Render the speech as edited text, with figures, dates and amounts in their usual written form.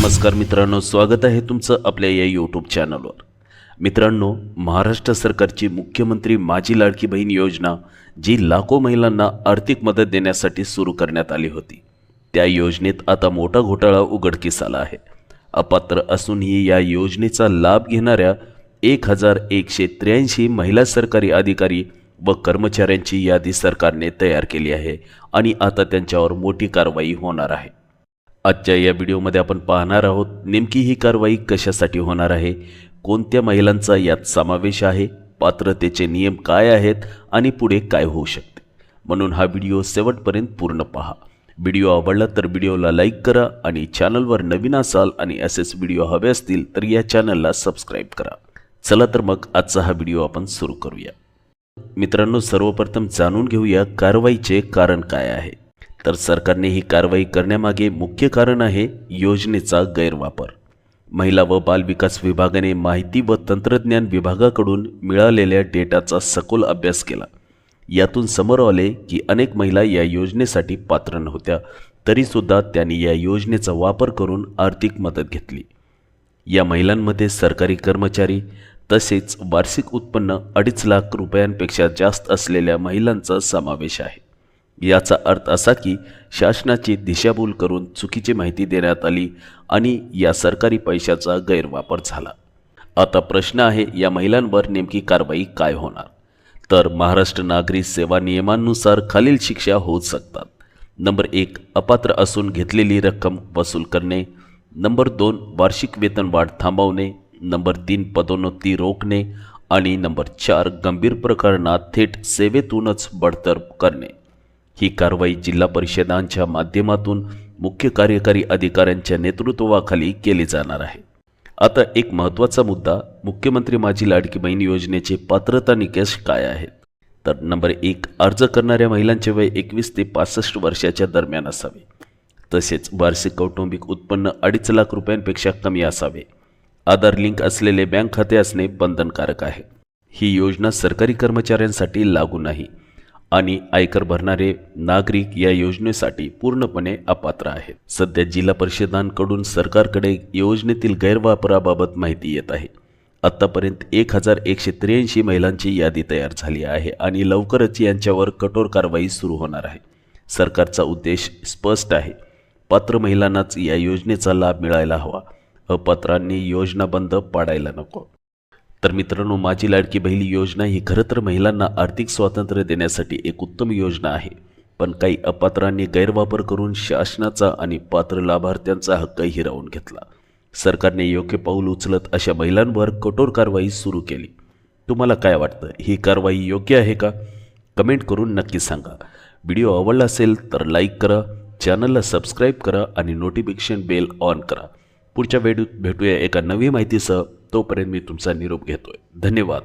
नमस्कार मित्रांनो, स्वागत आहे तुमचं आपल्या या यूट्यूब चॅनलवर। मित्रांनो, महाराष्ट्र सरकारची मुख्यमंत्री माझी लाडकी बहीण योजना जी लाखो महिलांना आर्थिक मदत देण्यासाठी सुरू करण्यात आली होती, त्या योजनेत आता मोठा घोटाळा उघडकीस आला आहे। अपात्र असूनही या योजनेचा लाभ घेणाऱ्या 1183 महिला सरकारी अधिकारी व कर्मचाऱ्यांची यादी सरकारने तयार केली आहे आणि आता त्यांच्यावर मोठी कारवाई होणार आहे। आजच्या या व्हिडिओमध्ये आपण पाहणार आहोत नेमकी ही कारवाई कशासाठी होणार आहे, कोणत्या महिलांचा यात समावेश आहे, पात्रतेचे नियम काय आहेत आणि पुढे काय होऊ शकते। म्हणून हा व्हिडिओ शेवटपर्यंत पूर्ण पहा। व्हिडिओ आवडला तर व्हिडिओला लाईक करा आणि चॅनलवर नवीन असाल आणि असेच व्हिडिओ हवे असतील तर या चॅनलला सबस्क्राइब करा। चला तर मग आजचा हा व्हिडिओ आपण सुरू करूया। मित्रांनो, सर्वप्रथम जाणून घेऊया कारवाईचे कारण काय आहे। तर सरकारने ही कारवाई करण्यामागे मुख्य कारण आहे योजनेचा गैरवापर। महिला व बाल विकास विभागाने माहिती व तंत्रज्ञान विभागाकडून मिळालेल्या डेटाचा सखोल अभ्यास केला। यातून समोर आले की अनेक महिला या योजनेसाठी पात्र नव्हत्या, तरीसुद्धा त्यांनी या योजनेचा वापर करून आर्थिक मदत घेतली। या महिलांमध्ये सरकारी कर्मचारी तसेच वार्षिक उत्पन्न 2.5 लाख रुपयांपेक्षा जास्त असलेल्या महिलांचा समावेश आहे। याचा अर्थ असा की शासनाची दिशाभूल करून चुकीची माहिती देण्यात आली आणि या सरकारी पैशाचा गैरवापर झाला। आता प्रश्न आहे, या महिलांवर नेमकी कारवाई काय होणार? तर महाराष्ट्र नागरी सेवा नियमांनुसार खालील शिक्षा होऊ शकतात। नंबर 1, अपात्र असून घेतलेली रक्कम वसूल करणे। नंबर 2, वार्षिक वेतन वाढ थांबवणे। नंबर 3, पदोन्नती रोखणे आणि नंबर 4, गंभीर प्रकरणात थेट सेवेतूनच बडतर्फ करणे। ही कारवाई जिल्हा परिषदांच्या माध्यमातून मुख्य कार्यकारी अधिकाऱ्यांच्या नेतृत्वाखाली केली जाणार आहे। आता एक महत्त्वाचा मुद्दा, मुख्यमंत्री माझी लाडकी बहीण योजनेचे पात्रता निकष काय आहेत? तर नंबर 1, अर्ज करणाऱ्या महिलांचे वय 21 ते 65 वर्षाच्या दरम्यान असावे। तसेच वार्षिक कौटुंबिक उत्पन्न 2.5 लाख रुपयांपेक्षा कमी असावे। आधार लिंक असलेले बँक खाते असणे बंधनकारक आहे। ही योजना सरकारी कर्मचाऱ्यांसाठी लागू नाही आणि आयकर भरणारे नागरिक या योजनेसाठी पूर्णपणे अपात्र आहेत। सध्या जिल्हा परिषदांकडून सरकारकडे योजनेतील गैरवापराबाबत माहिती येत आहे। आतापर्यंत 1183 महिलांची यादी तयार झाली आहे आणि लवकरच यांच्यावर कठोर कारवाई सुरू होणार आहे। सरकारचा उद्देश स्पष्ट आहे, पात्र महिलांनाच या योजनेचा लाभ मिळायला हवा, अपात्रांनी योजना बंद पाडायला नको। तर मित्रांनो, माझी लाडकी बहीण योजना ही खरं तर महिलांना आर्थिक स्वातंत्र्य देण्यासाठी एक उत्तम योजना आहे, पण काही अपात्रांनी गैरवापर करून शासनाचा आणि पात्र लाभार्थ्यांचा हक्क हिरावून घेतला। सरकारने योग्य पाऊल उचलत अशा महिलांवर कठोर कारवाई सुरू केली। तुम्हाला काय वाटतं, ही कारवाई योग्य आहे का? कमेंट करून नक्की सांगा। व्हिडिओ आवडला असेल तर लाईक करा, चॅनलला सबस्क्राईब करा आणि नोटिफिकेशन बेल ऑन करा। पुढच्या व्हिडिओत भेटूया एका नवी माहितीसह। तोपर्यंत मी तुमचा निरोप घेतोय। धन्यवाद।